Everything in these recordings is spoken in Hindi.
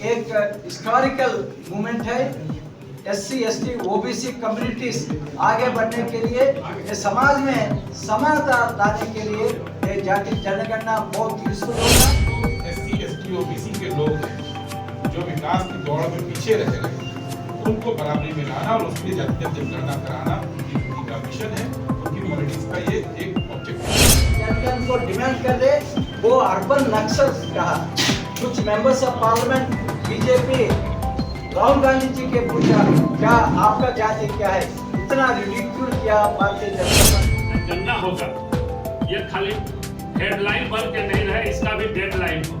एक हिस्टोरिकल मूवमेंट है। SC ST OBC कम्युनिटीज आगे बढ़ने के लिए, ये समाज में समानता लाने के लिए ये जाति जनगणना बहुत यूजफुल होगा। SC ST OBC के लोग हैं जो विकास की दौड़ में पीछे रह गए, उनको बराबरी में लाना और उसके लिए जातिगत जनगणना कराना उनका मिशन है, उनकी पॉलिटिक्स का ये एक ऑब्जेक्टिव है। जनगणना को डिमांड कर रहे, वो अर्बन नक्सल कहा। कुछ members of Parliament BJP Rahul Gandhi ji के पूछा क्या आपका जाति क्या है, इतना रिडिक्यूल किया भारतीय जनता पार्टी। जनगणना होगा, ये खाली हेडलाइन बन के नहीं रहे, इसका भी डेडलाइन हो।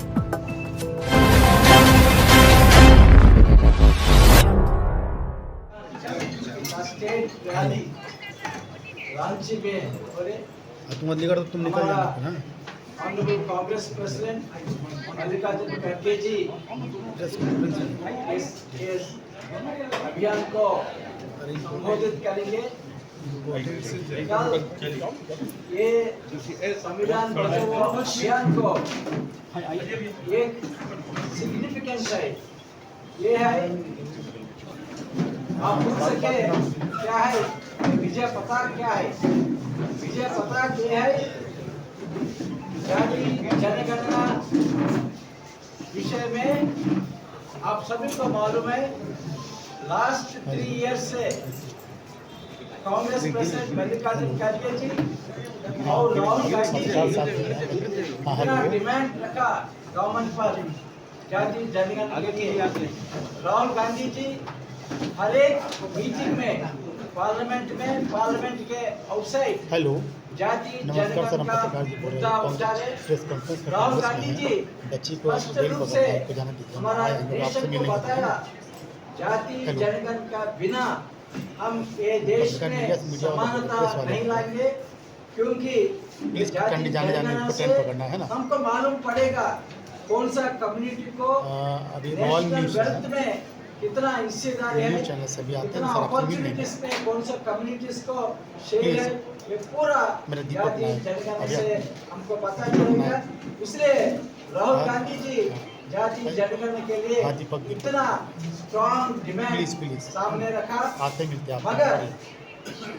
स्टेट रैली रांची में हो रहे, तुम निकल तो तुम निकल जाना ना। ऑनरेबल कांग्रेस प्रेसिडेंट मल्लिकार्जुन खड़गे जी इस अभियान को संबोधित करेंगे। ये संविधान बचाओ अभियान को एक सिग्निफिकेंस है, ये है आप पूछ सके क्या है विजय पताका, क्या है विजय पताका, ये है जाति जनगणना विषय में। आप सभी को मालूम है लास्ट 3 इयर्स से कांग्रेस प्रेसिडेंट मल्लिकार्जुन खड़गे जी और राहुल गांधी जी इतना डिमांड रखा गवर्नमेंट पर जाति जनगणना के लिए। राहुल गांधी जी हर एक मीटिंग में पार्लियामेंट के आउटसाइड हेलो जाति नमस्कार सर, हम जनगणना पत्रकार जी बोल रहे मुद्दा हैं। उठाए। प्रेस कॉन्फ्रेंस में राहुल कांग्रेस गांधी में जी बच्ची को स्पष्ट जेल रूप को से जाने दीजिए, हमारा हम आपसे नेशन को मिलेंगे। बताया जाति हेलो। जनगणना का बिना हम ये देश पत्रकार में मीडिया से मीडिया वाले समानता प्रेस वाले। नहीं लाएंगे, क्योंकि प्लीज जाति जाने जनगणना को से टाइम पकड़ना है ना। हमको मालूम पड़ेगा कौन सा कम्युनिटी को अभी रॉयल नेशनल न्यूज वेल्थ में कितना हिस्सेदारी है, न्यूज चैनल से भी आते हैं कितना सर, आप सभी अपॉर्चुनिटीज में कौन सा कम्युनिटीज को शेयर है, ये पूरा मेरा दीपक जाति नायक जनगणना अभी से हमको पता चलेगा। इसलिए राहुल हाँ। गांधी जी जाति जनगणना के लिए हाँ, दीपक। इतना स्ट्रॉन्ग डिमांड प्लीज। सामने रखा, आते मिलते हैं मगर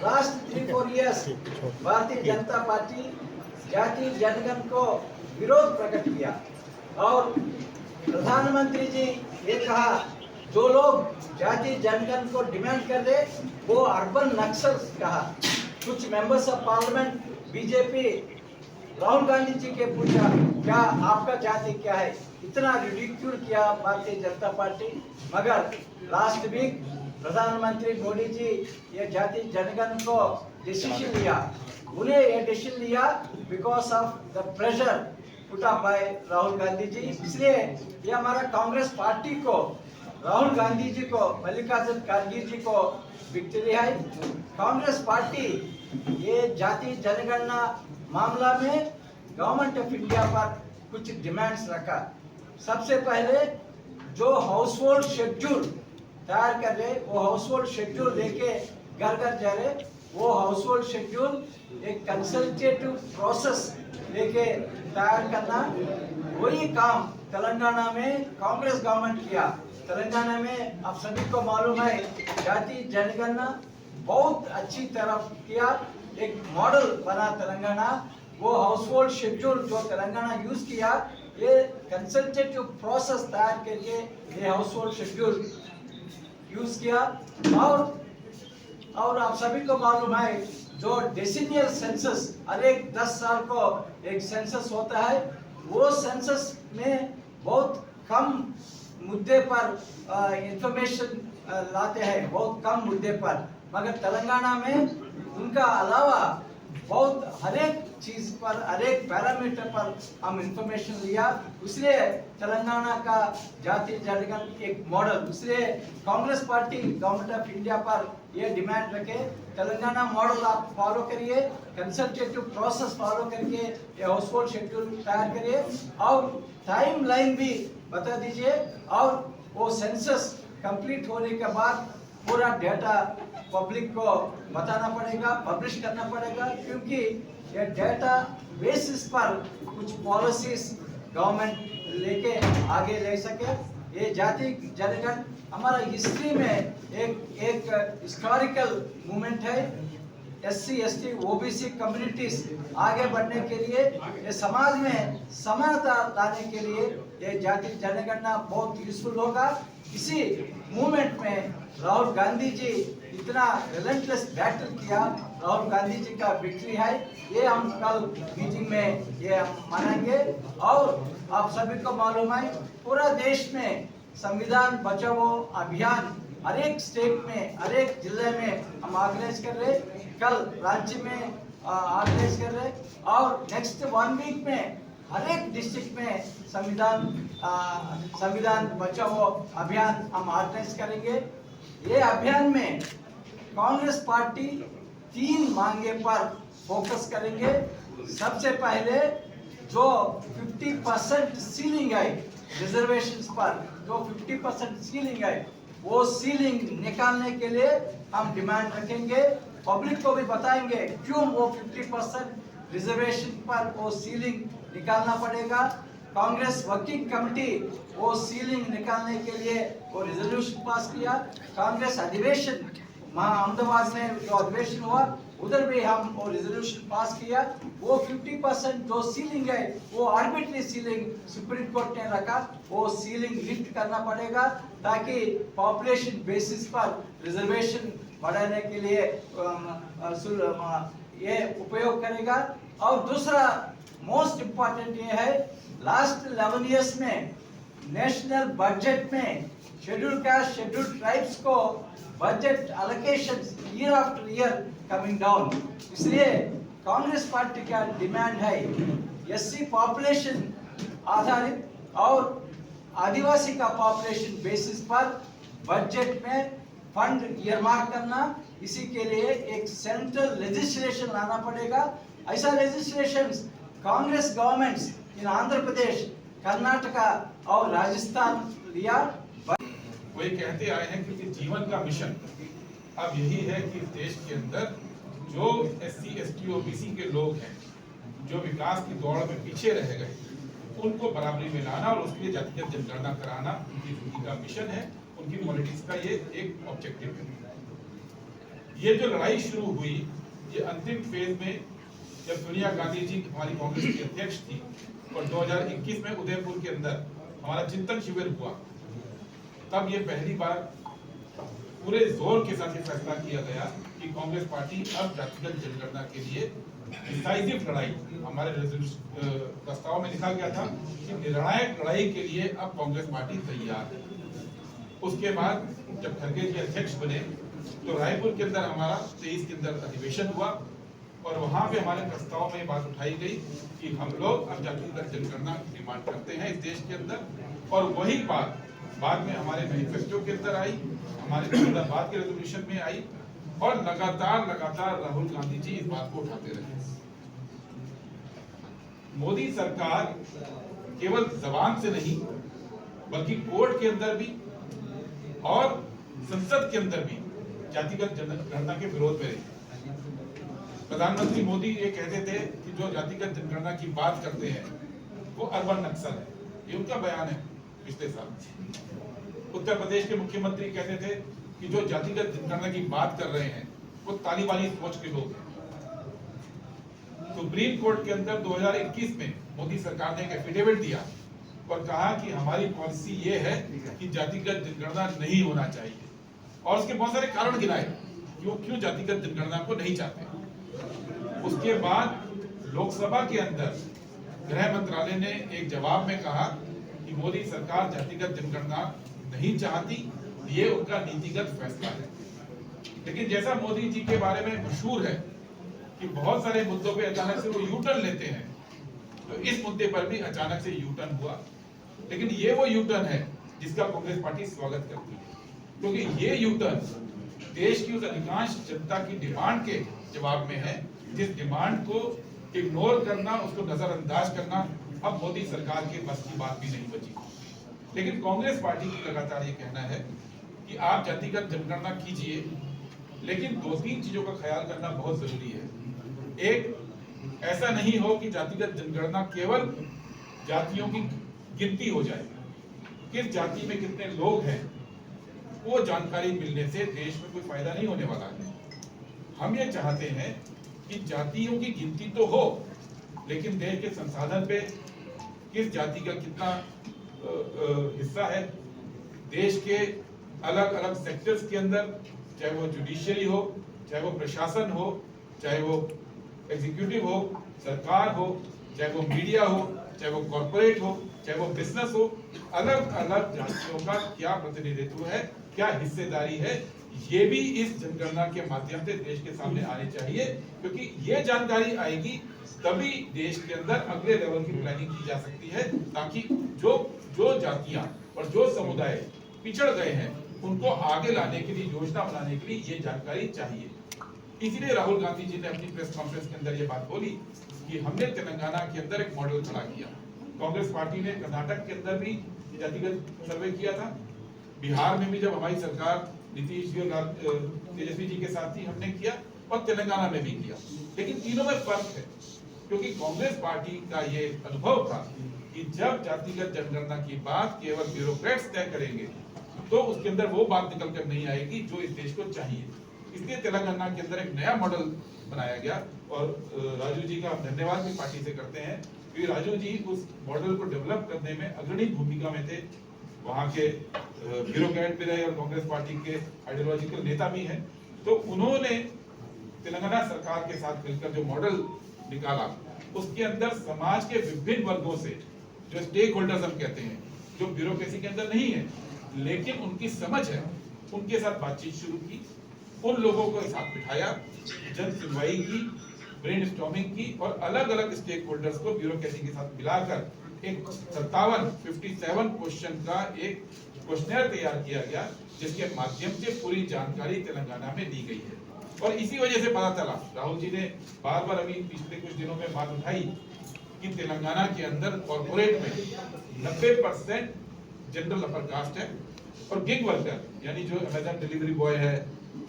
लास्ट 3-4 इयर्स ठीक। भारतीय जनता पार्टी जाति जनगणना को विरोध प्रकट किया और प्रधानमंत्री जी ये कहा जो लोग जाति जनगणना को डिमांड कर रहे वो अर्बन नक्सल कहा। कुछ members of Parliament BJP Rahul Gandhi ji के पूछा क्या आपका जाति क्या है, इतना रिडिक्यूल किया भारतीय जनता पार्टी। मगर लास्ट वीक प्रधानमंत्री मोदी जी ये जाति जनगणना को डिसीजन लिया, उन्हें ये डिसीजन लिया because of the pressure put up by Rahul Gandhi ji. इसलिए ये हमारा कांग्रेस पार्टी को राहुल गांधी जी को मल्लिकार्जुन खड़गे जी को विक्ट्री है। कांग्रेस पार्टी ये जाति जनगणना मामला में गवर्नमेंट ऑफ इंडिया पर कुछ डिमांड्स रखा। सबसे पहले जो हाउस होल्ड शेड्यूल तैयार कर रहे वो हाउस होल्ड शेड्यूल लेके घर घर जा रहे, वो हाउस होल्ड शेड्यूल एक कंसल्टेटिव प्रोसेस लेके तैयार करना, वही काम तेलंगाना में कांग्रेस गवर्नमेंट किया। तेलंगाना में आप सभी को मालूम है जाति जनगणना बहुत अच्छी तरह किया, एक मॉडल बना तेलंगाना। वो हाउस होल्ड शेड्यूल जो तेलंगाना यूज किया, ये कंसल्टेटिव प्रोसेस तैयार करके ये हाउस होल्ड शेड्यूल यूज किया। और आप सभी को मालूम है जो डेसिनियल सेंसस हर एक 10 साल को एक सेंसस होता है, वो सेंसस में बहुत कम मुद्दे पर इंफॉर्मेशन लाते हैं, बहुत कम मुद्दे पर। मगर तेलंगाना में उनका अलावा बहुत हर एक चीज पर, हर एक पैरामीटर पर हम इंफॉर्मेशन लिया, इसलिए तेलंगाना का जाति जनगणना एक मॉडल। इसलिए Congress party government of India पर ये डिमांड रखे तेलंगाना मॉडल आप फॉलो करिए, कंसल्टेटिव प्रोसेस फॉलो करके ये हाउस होल्ड शेड्यूल तैयार करिए और टाइम लाइन भी बता दीजिए, और वो सेंसस कंप्लीट होने के बाद पूरा डेटा पब्लिक को बताना पड़ेगा, पब्लिश करना पड़ेगा, क्योंकि ये डेटा बेसिस पर कुछ पॉलिसीज गवर्नमेंट लेके आगे ले सके। ये जाति जनगण हमारा हिस्ट्री में एक हिस्टोरिकल मूवमेंट है। SC ST OBC कम्युनिटीज आगे बढ़ने के लिए, ये समाज में समानता लाने के लिए ये जाति जनगणना बहुत यूजफुल होगा। इसी मूवमेंट में राहुल गांधी जी इतना रिलेंटलेस बैटल किया, राहुल गांधी जी का विक्ट्री है, ये हम कल मीटिंग में ये हम मनाएंगे। और आप सभी को मालूम है पूरा देश में संविधान बचाओ अभियान हर एक स्टेट में, हर एक जिले में हम ऑर्गेनाइज कर रहे, कल रांची में ऑर्गेनाइज कर रहे और नेक्स्ट 1 वीक में हर एक डिस्ट्रिक्ट में संविधान बचाओ अभियान हम ऑर्गेनाइज करेंगे। ये अभियान में कांग्रेस पार्टी 3 मांगे पर फोकस करेंगे। सबसे पहले जो 50% सीलिंग है रिजर्वेशंस पर, जो 50% सीलिंग है वो सीलिंग निकालने के लिए हम डिमांड रखेंगे। पब्लिक को भी बताएंगे क्यों वो 50% रिजर्वेशन पर वो सीलिंग निकालना पड़ेगा। कांग्रेस वर्किंग कमेटी वो सीलिंग निकालने के लिए वो रिजोल्यूशन पास किया। कांग्रेस अधिवेशन अहमदाबाद में जो अधिवेशन हुआ उधर भी हम वो रिजोल्यूशन पास किया। वो 50% जो सीलिंग है वो आर्बिट्री सीलिंग सुप्रीम कोर्ट ने रखा, वो सीलिंग लिफ्ट करना पड़ेगा ताकि पॉपुलेशन बेसिस पर रिजर्वेशन बढ़ाने के लिए ये उपयोग करेगा। और दूसरा मोस्ट इम्पोर्टेंट ये है, लास्ट 11 इयर्स में नेशनल बजट में शेड्यूल कास्ट शेड्यूल ट्राइब्स को budget allocations year after year coming down. इसलिए कांग्रेस पार्टी का डिमांड है SC पॉपुलेशन आधारित और आदिवासी का पॉपुलेशन बेसिस पर बजट में फंड ईयरमार्क करना। इसी के लिए एक सेंट्रल लेजिस्लेशन लाना पड़ेगा। ऐसा legislation Congress governments in Andhra Pradesh, Karnataka और राजस्थान लिया। वही कहते आए हैं क्योंकि जीवन का मिशन अब यही है कि देश के अंदर जो SC ST OBC के लोग हैं जो विकास की दौड़ में पीछे रह गए उनको बराबरी में लाना और उसके लिए जातिगत जनगणना कराना उनकी का मिशन है, उनकी पॉलिटिक्स का ये एक ऑब्जेक्टिव है। ये जो लड़ाई शुरू हुई ये अंतिम फेज में जब सोनिया गांधी जी हमारी कांग्रेस की अध्यक्ष थी और 2021 में उदयपुर के अंदर हमारा चिंतन शिविर हुआ, तब ये पहली बार पूरे जोर के साथ ये फैसला किया गया कि कांग्रेस पार्टी अब जातिगत जनगणना के लिए डिसाइसिव लड़ाई, हमारे प्रस्ताव में लिखा गया था कि निर्णायक लड़ाई के लिए अब कांग्रेस पार्टी तैयार है। उसके बाद जब खड़गे जी अध्यक्ष बने तो रायपुर के अंदर हमारा 23 के अंदर अधिवेशन हुआ और वहां पे हमारे प्रस्ताव में बात उठाई गई कि हम लोग अब जातिगत जनगणना की डिमांड करते हैं इस देश के अंदर। और वही बात बाद में हमारे मैनिफेस्टो के अंदर आई, हमारे बाद के रेजोल्यूशन में आई और लगातार राहुल गांधी जी इस बात को उठाते रहे। मोदी सरकार केवल जबान से नहीं बल्कि कोर्ट के अंदर भी और संसद के अंदर भी जातिगत जनगणना के विरोध में रही। प्रधानमंत्री मोदी ये कहते थे कि जो जातिगत जनगणना की बात करते हैं वो अर्बन नक्सल है, ये उनका बयान है पिछले साल। उत्तर प्रदेश के मुख्यमंत्री कहते थे कि जो जातिगत जनगणना की बात कर रहे हैं वो तालिबानी सोच के लोग हैं। सुप्रीम कोर्ट के अंदर 2021 में मोदी सरकार ने एक एफिडेविट दिया और कहा कि हमारी पॉलिसी ये है कि जातिगत जनगणना नहीं होना चाहिए और उसके बहुत सारे कारण गिनाए कि वो क्यों जातिगत जनगणना को नहीं चाहते। उसके बाद लोकसभा के अंदर गृह मंत्रालय ने एक जवाब में कहा कि मोदी सरकार जातिगत जनगणना नहीं चाहती, ये उनका नीतिगत फैसला है। लेकिन जैसा मोदी जी के बारे में मशहूर है कि बहुत सारे मुद्दों पे अचानक से वो यू टर्न लेते हैं, तो इस मुद्दे पर भी अचानक से यू टर्न हुआ। लेकिन ये वो यू टर्न है जिसका कांग्रेस पार्टी स्वागत करती है, क्योंकि ये यू टर्न देश की उस अधिकांश जनता की डिमांड के जवाब में है, जिस डिमांड को इग्नोर करना, उसको नजरअंदाज करना अब मोदी सरकार के बस की बात भी नहीं बची। लेकिन कांग्रेस पार्टी की लगातार ये कहना है कि आप जातिगत जनगणना कीजिए, लेकिन 2-3 चीजों का ख्याल करना बहुत जरूरी है। एक, ऐसा नहीं हो कि जातिगत जनगणना केवल जातियों की गिनती हो जाए, किस जाति में कितने लोग हैं, वो जानकारी मिलने से देश में कोई फायदा नहीं होने वाला है। हम ये चाहते हैं कि जातियों की गिनती तो हो, लेकिन देश के संसाधन पे किस जाति का कितना हिस्सा है, देश के अलग अलग सेक्टर्स के अंदर, चाहे वो जुडिशियरी हो, चाहे वो प्रशासन हो, चाहे वो एग्जीक्यूटिव हो, सरकार हो, चाहे वो मीडिया हो, चाहे वो कॉर्पोरेट हो, चाहे वो बिजनेस हो, अलग अलग जातियों का क्या प्रतिनिधित्व है, क्या हिस्सेदारी है, ये भी इस जनगणना के माध्यम से देश के सामने आनी चाहिए, क्योंकि ये जानकारी आएगी तभी देश के अंदर अगले लेवल की प्लानिंग की जा सकती है, ताकि जो जातियां और जो समुदाय पिछड़ गए हैं उनको आगे लाने के लिए, योजना बनाने के लिए ये जानकारी चाहिए। इसीलिए राहुल गांधी जी ने अपनी प्रेस कॉन्फ्रेंस के अंदर ये बात बोली कि हमने तेलंगाना के अंदर एक मॉडल खड़ा किया। कांग्रेस पार्टी ने कर्नाटक के अंदर भी जातिगत सर्वे किया था, बिहार में भी जब हमारी सरकार नीतीश जी और तेजस्वी जी के साथ थी हमने किया, और तेलंगाना में भी किया। लेकिन तीनों में फर्क है, क्योंकि कांग्रेस पार्टी का ये अनुभव था कि जब जातिगत जनगणना की बात केवल ब्यूरोक्रेट्स तय करेंगे तो उसके अंदर वो बात निकल कर नहीं आएगी जो इस देश को चाहिए। इसलिए तेलंगाना के अंदर एक नया मॉडल बनाया गया, और राजू जी का हम धन्यवाद भी पार्टी से करते हैं, क्योंकि राजू जी उस मॉडल को डेवलप करने में अग्रणी भूमिका में थे। वहाँ के ब्यूरोक्रेट भी रहे और कांग्रेस पार्टी के आइडियोलॉजिकल नेता भी हैं। तो उन्होंने तेलंगाना सरकार के साथ मिलकर जो मॉडल निकाला, उसके अंदर समाज के विभिन्न वर्गों से, जो स्टेक होल्डर्स हम कहते हैं, जो ब्यूरोक्रेसी के अंदर नहीं है लेकिन उनकी समझ है, उनके साथ बातचीत शुरू की, उन लोगों को साथ बिठाया, जन सुनवाई की, ब्रेनस्टॉर्मिंग की, और अलग अलग स्टेक होल्डर्स को ब्यूरोक्रेसी के साथ मिलाकर एक 57 क्वेश्चन का एक क्वेश्चनर तैयार किया गया, जिसके माध्यम से पूरी जानकारी तेलंगाना में दी गई है। और इसी वजह से पता चला, राहुल जी ने बार बार अभी पिछले कुछ दिनों में बात उठाई कि तेलंगाना के अंदर कॉर्पोरेट में 90% जनरल अपर कास्ट है, और गिग वर्कर यानी जो अमेजन डिलीवरी बॉय है,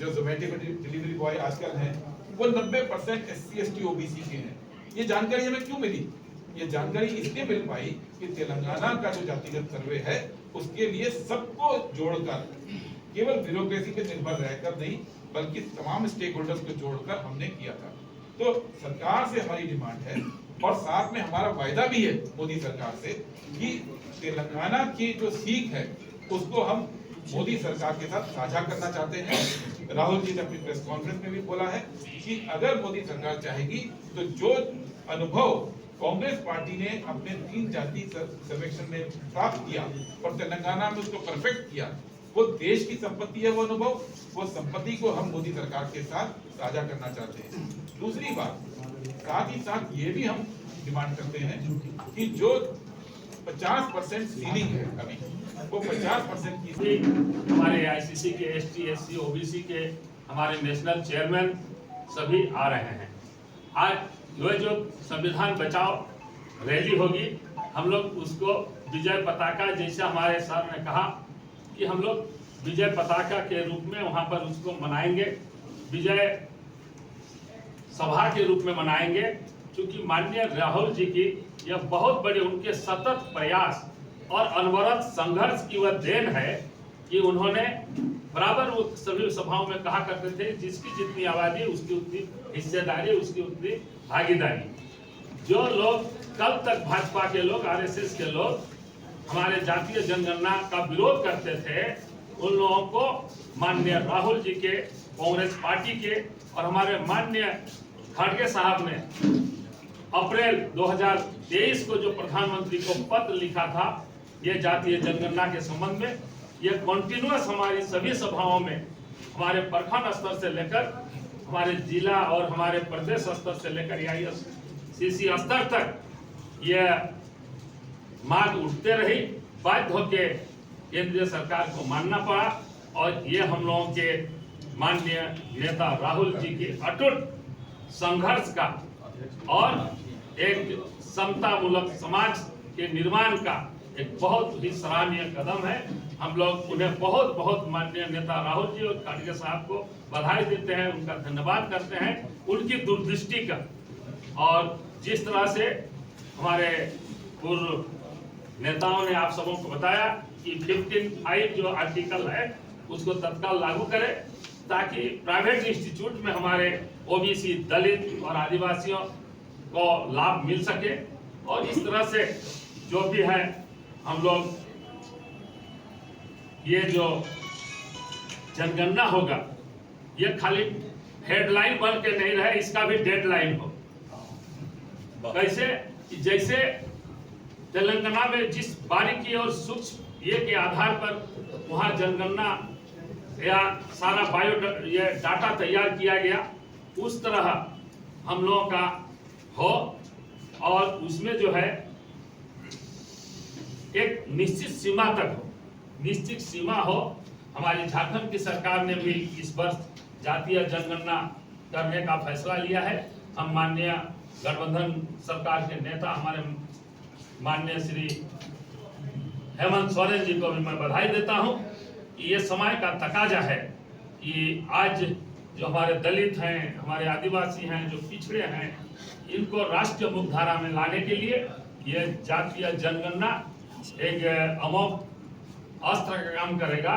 जो जोमेटो डिलीवरी बॉय आजकल हैं, वो 90% SC ST OBC के हैं। ये जानकारी हमें क्यों मिली? ये जानकारी इसलिए मिल पाई कि तेलंगाना का जो जातिगत सर्वे है उसके लिए सबको जोड़कर, केवल ब्यूरोक्रेसी पे निर्भर रहकर नहीं, बल्कि तमाम स्टेक होल्डर्स को जोड़कर हमने किया था। तो सरकार से हमारी डिमांड है, और साथ में हमारा वायदा भी है मोदी सरकार से, कि तेलंगाना की जो सीख है उसको हम मोदी सरकार के साथ साझा करना चाहते हैं। राहुल जी ने अपनी प्रेस कॉन्फ्रेंस में भी बोला है कि अगर मोदी सरकार चाहेगी तो जो अनुभव कांग्रेस पार्टी ने अपने 3 जाति सर्वेक्षण में प्राप्त किया और तेलंगाना में उसको परफेक्ट किया, वो देश की संपत्ति है। वो अनुभव, वो संपत्ति को हम मोदी सरकार के साथ साझा करना चाहते हैं। दूसरी बात, साथ ही साथ ये भी हम डिमांड करते हैं कि जो 50% सीलिंग है अभी, वो 50% की हमारे ICC के ST SC OBC के हमारे नेशनल चेयरमैन सभी आ रहे हैं। आज जो संविधान बचाओ रैली होगी, हम लोग उसको विजय पताका, जैसे हमारे सर ने कहा कि हम लोग विजय पताका के रूप में वहां पर उसको मनाएंगे, विजय सभा के रूप में मनाएंगे, क्योंकि माननीय राहुल जी की यह बहुत बड़े उनके सतत प्रयास और अनवरत संघर्ष की वह देन है कि उन्होंने बराबर वो सभी सभाओं में कहा करते थे, जिसकी जितनी आबादी उसकी उतनी हिस्सेदारी, उसकी उतनी भागीदारी। जो लोग कल तक भाजपा के लोग, RSS के लोग हमारे जातीय जनगणना का विरोध करते थे, उन लोगों को माननीय राहुल जी के, कांग्रेस पार्टी के और हमारे माननीय खड़गे साहब ने अप्रैल 2023 को जो प्रधानमंत्री को पत्र लिखा था ये जातीय जनगणना के संबंध में, ये कंटिन्यूअस हमारी सभी सभाओं में, हमारे प्रखंड स्तर से लेकर हमारे जिला और हमारे प्रदेश स्तर से लेकर ICC स्तर तक ये मांग उठते रही। बाध्य होकर केंद्रीय सरकार को मानना पड़ा, और ये हम लोगों के माननीय नेता राहुल जी की अटूट संघर्ष का और एक समतामूलक समाज के निर्माण का एक बहुत ही सराहनीय कदम है। हम लोग उन्हें बहुत बहुत माननीय नेता राहुल जी और खड़गे साहब को बधाई देते हैं, उनका धन्यवाद करते हैं उनकी दूरदृष्टि का। और जिस तरह से हमारे पूर्व नेताओं ने आप सबों को बताया कि 15(5) जो आर्टिकल है उसको तत्काल लागू करे, ताकि प्राइवेट इंस्टीट्यूट में हमारे ओबीसी, दलित और आदिवासियों को लाभ मिल सके। और इस तरह से जो भी है हम लोग ये जो जनगणना होगा ये खाली हेडलाइन बन के नहीं रहे, इसका भी डेडलाइन हो। कैसे? जैसे तेलंगाना में जिस बारीकी और सूक्ष्म ये के आधार पर वहाँ जनगणना या सारा ये डाटा तैयार किया गया, उस तरह हम लोगों का हो। और उसमें जो है एक निश्चित सीमा तक हो, निश्चित सीमा हो। हमारी झारखंड की सरकार ने भी इस वर्ष जातीय जनगणना करने का फैसला लिया है। हम माननीय गठबंधन सरकार के नेता हमारे माननीय श्री हेमंत सोरेन जी को भी मैं बधाई देता हूं कि ये समय का तकाजा है कि आज जो हमारे दलित हैं, हमारे आदिवासी हैं, जो पिछड़े हैं, इनको राष्ट्रीय मुख्यधारा में लाने के लिए ये जातीय जनगणना एक अमोघ अस्त्र का काम करेगा।